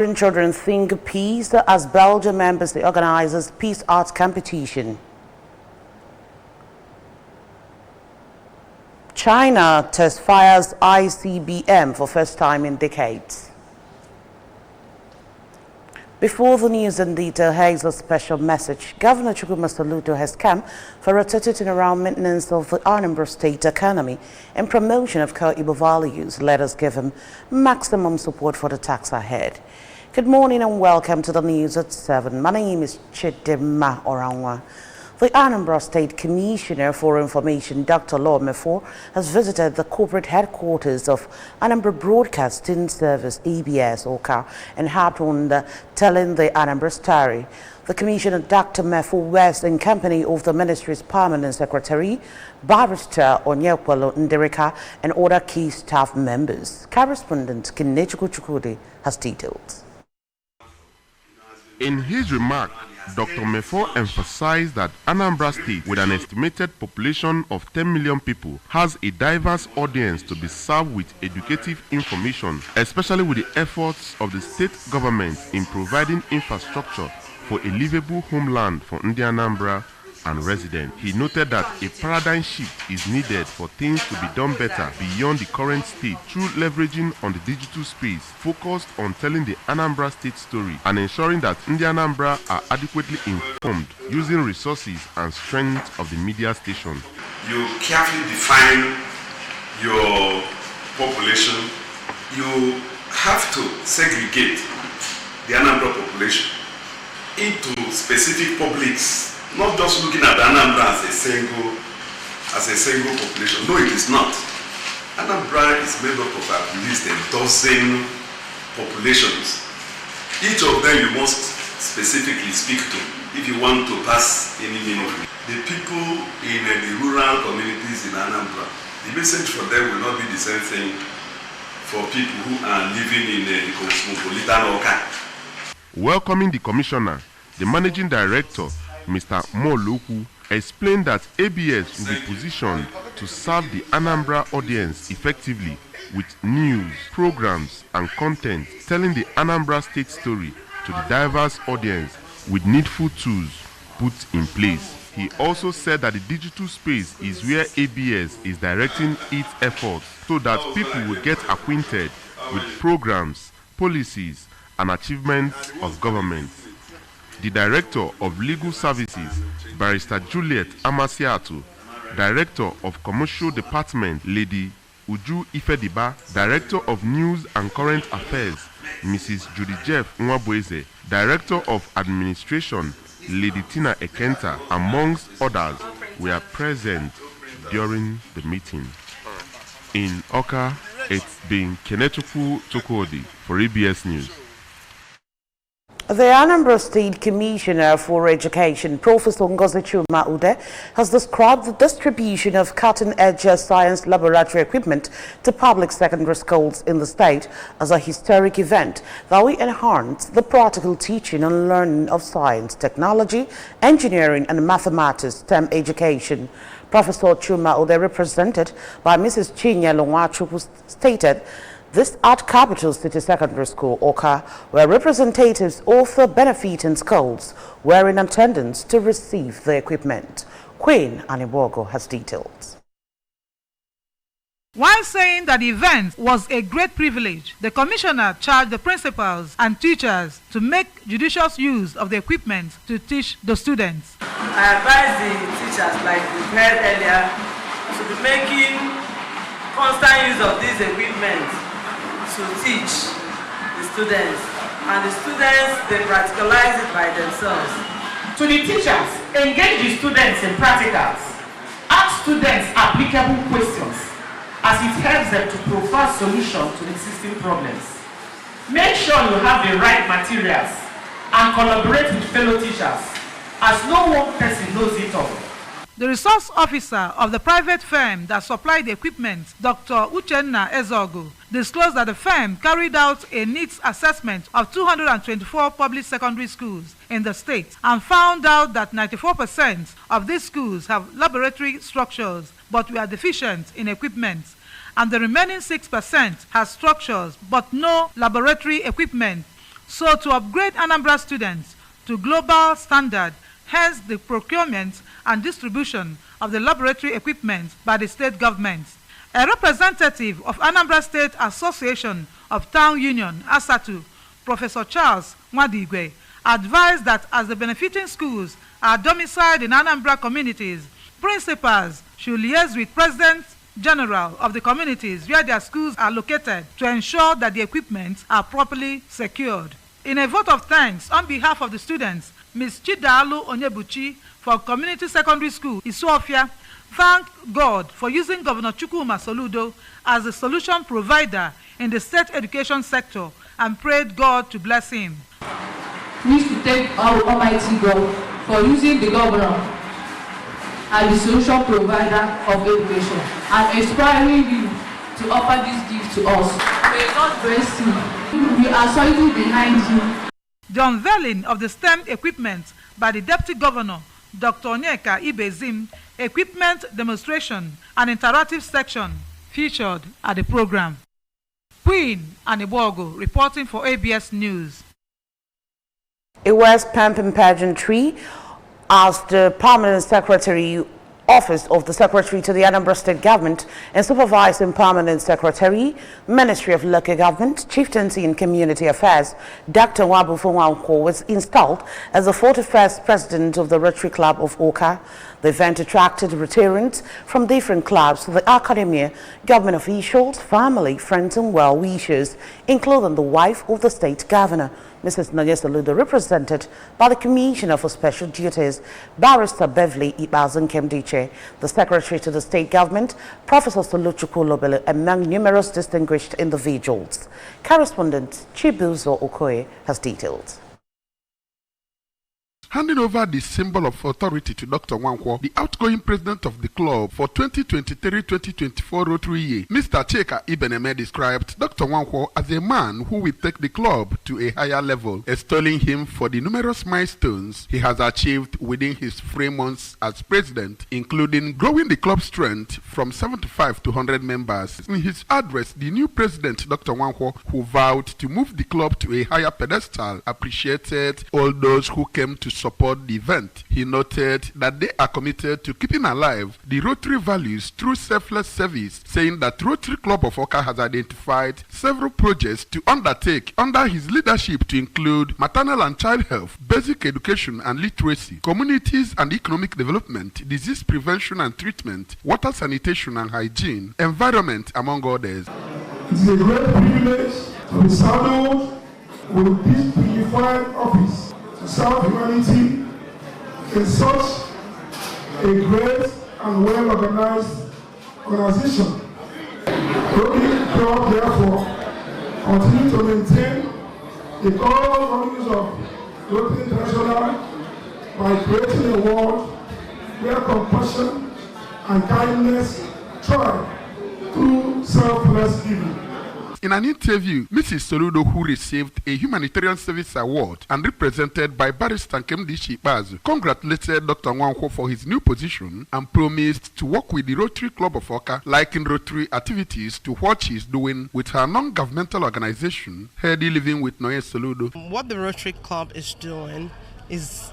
Children think peace as Belgium embassy organizes peace arts competition. China test fires ICBM for first time in decades. Before the news in detail, here's a special message. Governor Chukwuma Soludo has come for a rotating around maintenance of the Anambra state economy and promotion of core Igbo values. Let us give him maximum support for the task ahead. Good morning and welcome to the news at 7. My name is Chidema Oranwa. The Anambra State Commissioner for Information, Dr. Lord Mefor, has visited the corporate headquarters of Anambra Broadcasting Service, ABS, OKA, and helped on telling the Anambra story. The Commissioner, Dr. Mefor, was in company of the Ministry's Permanent Secretary, Barrister Onyekwalo Nderika, and other key staff members. Correspondent Kinechukwu Chukwudi has details. In his remark, Dr. Mefor emphasized that Anambra State, with an estimated population of 10 million people, has a diverse audience to be served with educative information, especially with the efforts of the state government in providing infrastructure for a livable homeland for Anambra and residents. He noted that a paradigm shift is needed for things to be done better beyond the current state through leveraging on the digital space, focused on telling the Anambra State story and ensuring that Anambra are adequately informed using resources and strength of the media station. You carefully define your population. You have to segregate the Anambra population into specific publics. Not just looking at Anambra as a single population. No, it is not. Anambra is made up of at least a dozen populations. Each of them you must specifically speak to if you want to pass any meaning. The people in the rural communities in Anambra, the message for them will not be the same thing for people who are living in the cosmopolitan Oka. Welcoming the commissioner, the managing director, Mr. Moluku, explained that ABS will be positioned to serve the Anambra audience effectively with news, programs, and content telling the Anambra State story to the diverse audience with needful tools put in place. He also said that the digital space is where ABS is directing its efforts so that people will get acquainted with programs, policies, and achievements of government. The Director of Legal Services, Barrister Juliet Amasiatu, Director of Commercial Department, Lady Uju Ifediba, Director of News and Current Affairs, Mrs. Judy Jeff Nwabweze, Director of Administration, Lady Tina Ekenta, amongst others, were present during the meeting. In Oka, it's been Kenechukwu Chukwudi for ABS News. The Anambra State Commissioner for Education, Professor Ngozi Chuma Ude, has described the distribution of cutting-edge science laboratory equipment to public secondary schools in the state as a historic event that will enhance the practical teaching and learning of science, technology, engineering, and mathematics STEM education. Professor Chuma Ude, represented by Mrs. Chinya Longwachu, stated this Art Capital City Secondary School, OKA, where representatives of the benefiting schools were in attendance to receive the equipment. Queen Anibogo has details. While saying that the event was a great privilege, the Commissioner charged the principals and teachers to make judicious use of the equipment to teach the students. I advise the teachers, like we heard earlier, to be making constant use of this equipment to teach the students, and the students, they practicalize it by themselves. To the teachers, engage the students in practicals. Ask students applicable questions as it helps them to provide solutions to existing problems. Make sure you have the right materials and collaborate with fellow teachers, as no one person knows it all. The resource officer of the private firm that supplied the equipment, Dr. Uchenna Ezogu, disclosed that the firm carried out a needs assessment of 224 public secondary schools in the state and found out that 94% of these schools have laboratory structures but were deficient in equipment, and the remaining 6% has structures but no laboratory equipment so to upgrade Anambra students to global standard, hence the procurement and distribution of the laboratory equipment by the state government. A representative of Anambra State Association of Town Union, ASATU, Professor Charles Nwadigwe, advised that as the benefiting schools are domiciled in Anambra communities, principals should liaise with President General of the communities where their schools are located to ensure that the equipment are properly secured. In a vote of thanks on behalf of the students, Ms. Chidalu Onyebuchi for Community Secondary School, Isuofia, thanked God for using Governor Chukwuma Soludo as the solution provider in the state education sector and prayed God to bless him. We wish to thank our Almighty God for using the governor as the solution provider of education and inspiring you to offer this gift to us. May God bless you. We are solidly behind you. The unveiling of the STEM equipment by the Deputy Governor, Dr. Onyeka Ibezim, equipment demonstration and interactive section featured at the program. Queen Anibogo reporting for ABS News. A West Pamping pageantry as the Permanent Secretary Office of the Secretary to the Anambra State Government and Supervising Permanent Secretary, Ministry of Local Government, Chieftaincy and Community Affairs, Dr. Wabu Funwanko was installed as the 41st President of the Rotary Club of Oka. The event attracted Rotarians from different clubs to the academia, government officials, family, friends and well-wishers, including the wife of the state governor, Mrs. Nanya Soludo, represented by the Commissioner for Special Duties, Barrister Beverly Ibazan Kemdiche, the Secretary to the State Government, Professor Soluchuku Lobele, among numerous distinguished individuals. Correspondent Chibuzo Okoye has details. Handing over the symbol of authority to Dr. Nwankwo, the outgoing president of the club for 2023-2024 Rotary year, Mr. Cheka Ibeneme described Dr. Nwankwo as a man who will take the club to a higher level, extolling him for the numerous milestones he has achieved within his 3 months as president, including growing the club's strength from 75 to 100 members. In his address, the new president, Dr. Nwankwo, who vowed to move the club to a higher pedestal, appreciated all those who came to support the event. He noted that they are committed to keeping alive the Rotary values through selfless service, saying that Rotary Club of Oka has identified several projects to undertake under his leadership to include maternal and child health, basic education and literacy, communities and economic development, disease prevention and treatment, water sanitation and hygiene, environment, among others. It is a great privilege to be saddled with this dignified office to serve humanity in such a great and well-organized organization. Rotary Club, therefore, continue to maintain the core values of Rotary International by creating a world where compassion and kindness thrive through selfless giving. In an interview, Mrs. Soludo, who received a Humanitarian Service Award and represented by Barrister Kemdiche Ikpeazu, congratulated Dr. Nwankwo for his new position and promised to work with the Rotary Club of Oka, liking Rotary activities to what she is doing with her non-governmental organization, Healthy Living with Noye Soludo. What the Rotary Club is doing is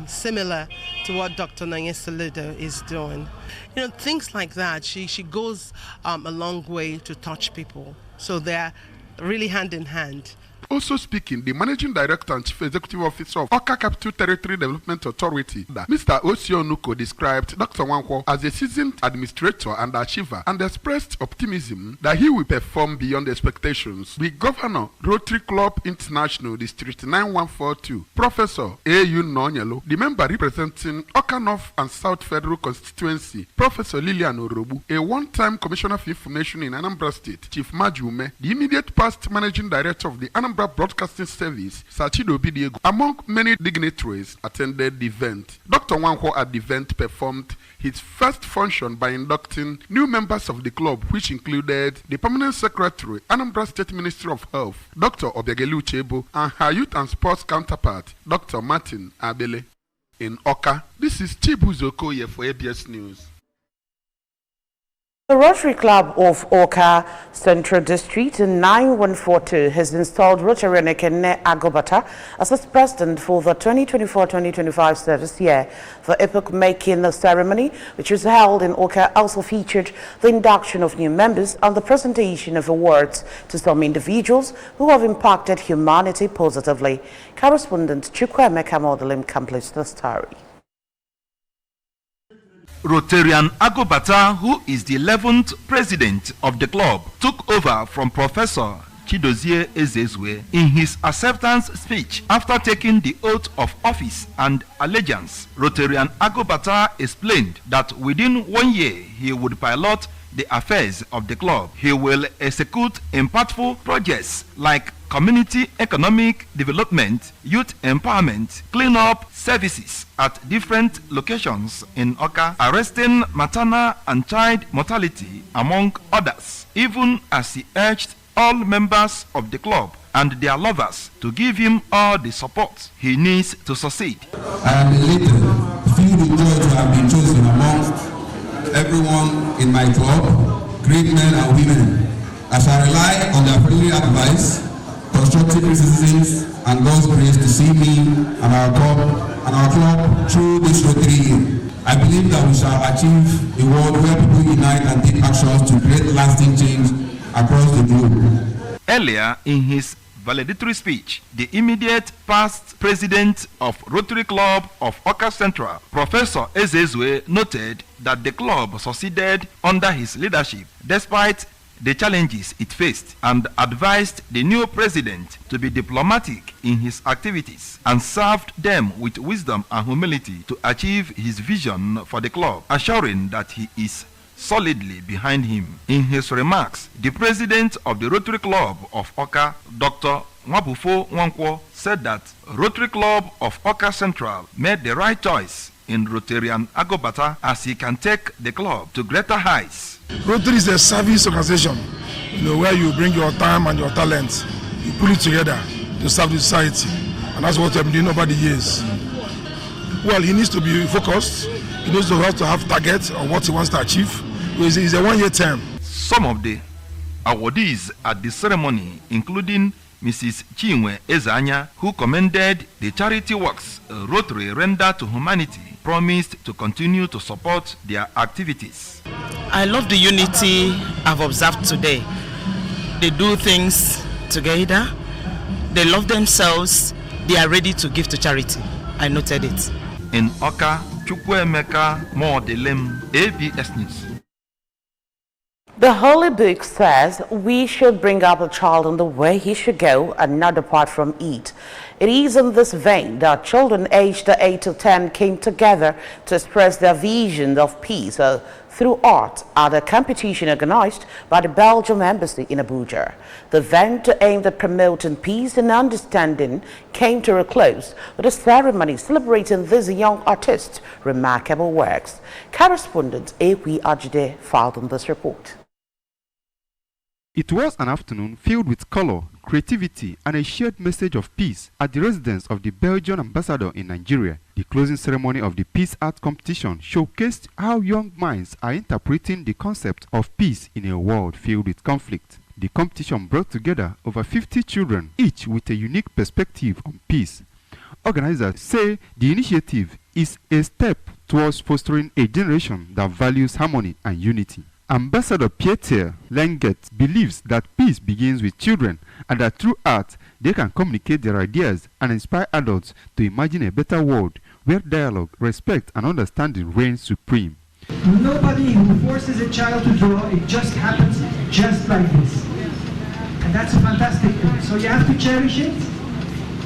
similar to what Dr. Nanya Soludo is doing. You know, things like that, she goes a long way to touch people. So they're really hand in hand. Also speaking, the Managing Director and Chief Executive Officer of Oka Capital Territory Development Authority, Mr. Osio Nuko, described Dr. Nwankwo as a seasoned administrator and achiever and expressed optimism that he will perform beyond expectations. The Governor, Rotary Club International, District 9142, Professor A.U. Nonyelo, the member representing Oka North and South Federal Constituency, Professor Lilian Orobu, a one-time Commissioner of Information in Anambra State, Chief Majume, the immediate past Managing Director of the Anambra Broadcasting Service, Sachido Bidiego, among many dignitaries, attended the event. Dr. Nwankwo at the event performed his first function by inducting new members of the club, which included the Permanent Secretary, Anambra State Ministry of Health, Dr. Obiageli Uchebo, and her youth and sports counterpart, Dr. Martin Abele. In Oka, this is Chibuzo Okoye for ABS News. The Rotary Club of Oka Central District in 9142 has installed Rotary Ekene Agobata as its president for the 2024-2025 service year. The epoch-making ceremony, which was held in Oka, also featured the induction of new members and the presentation of awards to some individuals who have impacted humanity positively. Correspondent Chukwuemeka Modelim completes the story. Rotarian Agobata, who is the 11th president of the club, took over from Professor Chidozie Ezezwe in his acceptance speech after taking the oath of office and allegiance. Rotarian Agobata explained that within 1 year he would pilot the affairs of the club. He will execute impactful projects like community economic development, youth empowerment, cleanup services at different locations in Oka, arresting maternal and child mortality, among others, even as he urged all members of the club and their lovers to give him all the support he needs to succeed. I am elated, filled with joy to have been chosen amongst everyone in my club, great men and women. I shall rely on their friendly advice, constructive criticisms, and God's grace to see me and our club through this Rotary year. I believe that we shall achieve a world where people unite and take actions to create lasting change across the globe. Earlier in his valedictory speech, the immediate past president of Rotary Club of Oka Central, Professor Ezezwe, noted that the club succeeded under his leadership despite the challenges it faced, and advised the new president to be diplomatic in his activities and served them with wisdom and humility to achieve his vision for the club, assuring that he is solidly behind him. In his remarks, the president of the Rotary Club of Oka, Dr. Nwabufo Nwankwo, said that Rotary Club of Oka Central made the right choice in Rotarian Agobata as he can take the club to greater heights. Rotary is a service organization, where you bring your time and your talent, you put it together to serve the society, and that's what I've been doing over the years. Well, he needs to be focused. He needs to have targets on what he wants to achieve. It's a one-year term. Some of the awardees at the ceremony, including Mrs. Chinwe Ezanya, who commended the charity works Rotary render to humanity, promised to continue to support their activities. I love the unity I've observed today. They do things together. They love themselves. They are ready to give to charity. I noted it. In Oka, Chukwuemeka Modelim, ABS News. The Holy Book says we should bring up a child in the way he should go and not depart from it. It is in this vein that children aged 8 to 10 came together to express their vision of peace through art at a competition organized by the Belgium Embassy in Abuja. The event aimed at promoting peace and understanding came to a close with a ceremony celebrating these young artists' remarkable works. Correspondent Ekwi Ajide filed on this report. It was an afternoon filled with color, creativity, and a shared message of peace at the residence of the Belgian ambassador in Nigeria. The closing ceremony of the Peace Art competition showcased how young minds are interpreting the concept of peace in a world filled with conflict. The competition brought together over 50 children, each with a unique perspective on peace. Organizers say the initiative is a step towards fostering a generation that values harmony and unity. Ambassador Pieter Lenget believes that peace begins with children and that through art they can communicate their ideas and inspire adults to imagine a better world where dialogue, respect, and understanding reign supreme. Nobody who forces a child to draw, it just happens just like this. And that's a fantastic thing. So you have to cherish it,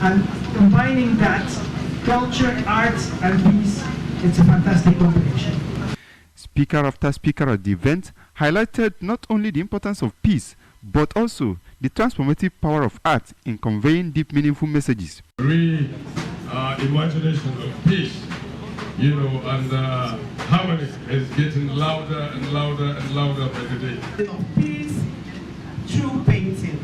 and combining that, culture, art, and peace, it's a fantastic combination. Speaker after speaker at the event highlighted not only the importance of peace, but also the transformative power of art in conveying deep, meaningful messages. Imagination of peace, and harmony is getting louder and louder and louder by the day. Of peace through painting.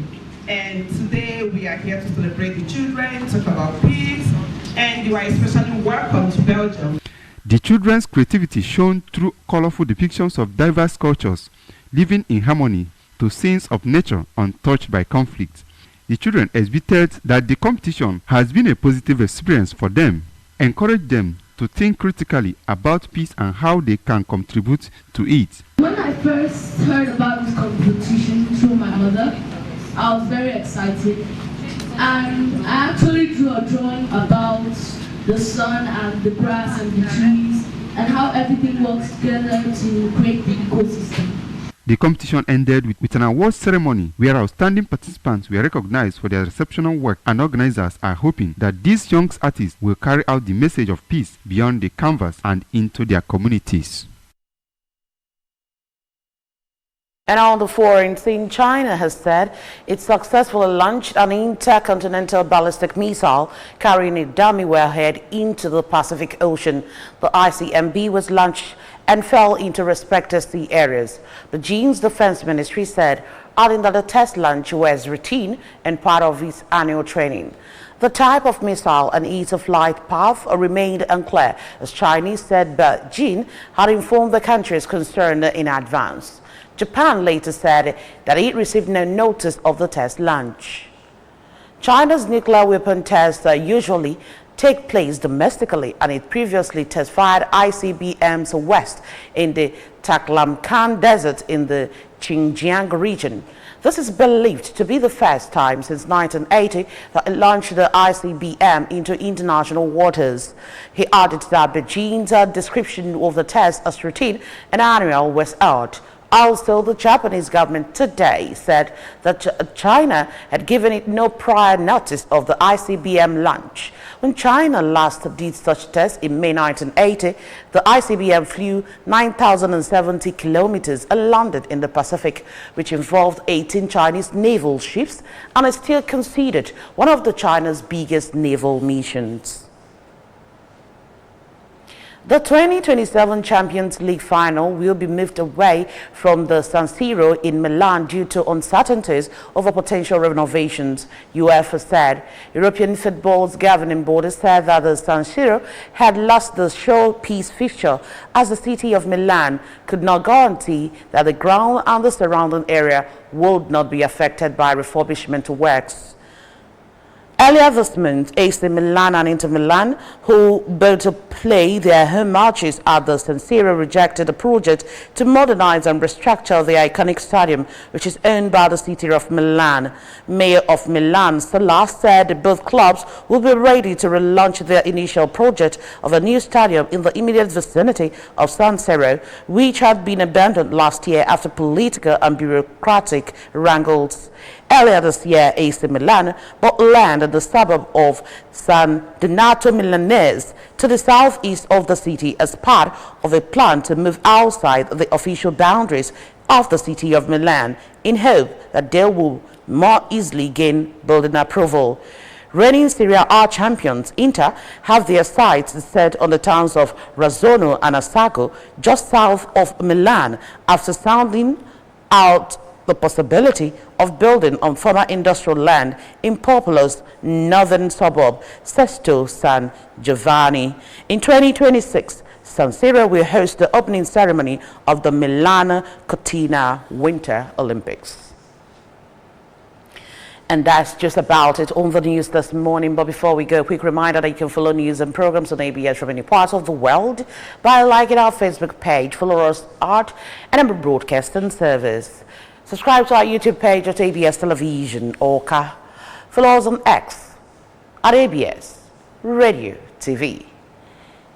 And today we are here to celebrate the children, talk about peace, and you are especially welcome to Belgium. The children's creativity shone through colorful depictions of diverse cultures living in harmony to scenes of nature untouched by conflict. The children exhibited that the competition has been a positive experience for them, encouraged them to think critically about peace and how they can contribute to it. When I first heard about this competition through my mother, I was very excited, and I actually drew a drawing about the sun and the grass and the trees and how everything works together to create the ecosystem. The competition ended with an award ceremony where outstanding participants were recognized for their exceptional work, and organizers are hoping that these young artists will carry out the message of peace beyond the canvas and into their communities. And on the foreign scene, China has said it successfully launched an intercontinental ballistic missile carrying a dummy warhead into the Pacific Ocean. The ICBM was launched and fell into respective sea areas. Beijing's defense ministry said, adding that the test launch was routine and part of its annual training. The type of missile and its flight path remained unclear, as Chinese said Beijing had informed the countries concerned in advance. Japan later said that it received no notice of the test launch. China's nuclear weapon tests usually take place domestically, and it previously test-fired ICBMs west in the Taklamakan Desert in the Xinjiang region. This is believed to be the first time since 1980 that it launched the ICBM into international waters. He added that Beijing's description of the test as routine and annual was out. Also, the Japanese government today said that China had given it no prior notice of the ICBM launch. When China last did such tests in May 1980, the ICBM flew 9,070 kilometers and landed in the Pacific, which involved 18 Chinese naval ships and is still considered one of China's biggest naval missions. The 2027 Champions League final will be moved away from the San Siro in Milan due to uncertainties over potential renovations, UEFA said. European football's governing body said that the San Siro had lost the showpiece fixture as the city of Milan could not guarantee that the ground and the surrounding area would not be affected by refurbishment works. Earlier this month, AC Milan and Inter Milan, who both play their home matches at the San Siro, rejected the project to modernize and restructure the iconic stadium, which is owned by the city of Milan. Mayor of Milan, Salah, said both clubs will be ready to relaunch their initial project of a new stadium in the immediate vicinity of San Siro, which had been abandoned last year after political and bureaucratic wrangles. Earlier this year, AC Milan bought land in the suburb of San Donato Milanese to the southeast of the city as part of a plan to move outside the official boundaries of the city of Milan in hope that they will more easily gain building approval. Reigning Serie A champions Inter have their sights set on the towns of Razzono and Assago just south of Milan after sounding out the possibility of building on former industrial land in populous northern suburb Sesto San Giovanni. In 2026, San Siro will host the opening ceremony of the Milano Cortina Winter Olympics. And that's just about it on the news this morning. But before we go, a quick reminder that you can follow news and programs on ABS from any part of the world by liking our Facebook page, follow us at Anambra Broadcasting Service. Subscribe to our YouTube page at ABS Television Orca. Follow us on X at ABS Radio TV.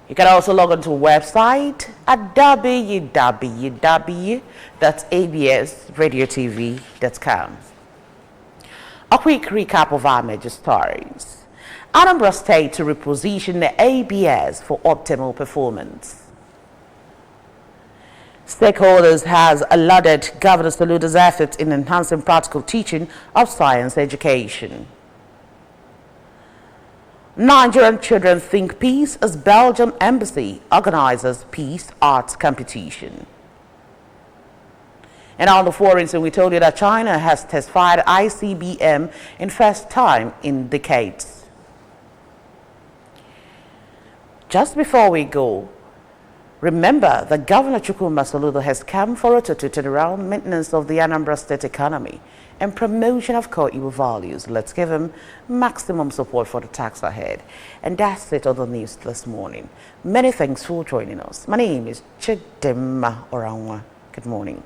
You can also log on to our website at www.absradiotv.com. A quick recap of our major stories. Anambra State to reposition the ABS for optimal performance. Stakeholders has lauded Governor Soludo's efforts in enhancing practical teaching of science education. Nigerian children think peace as Belgian embassy organizes peace arts competition. And on the foreign scene, we told you that China has test-fired ICBM in first time in decades. Just before we go, Remember that Governor Chukwuma Soludo has come forward to turn around maintenance of the Anambra state economy and promotion of core Igbo values. Let's give him maximum support for the tax ahead. And that's it on the news this morning. Many thanks for joining us. My name is Chidimma Oranwa. Good morning.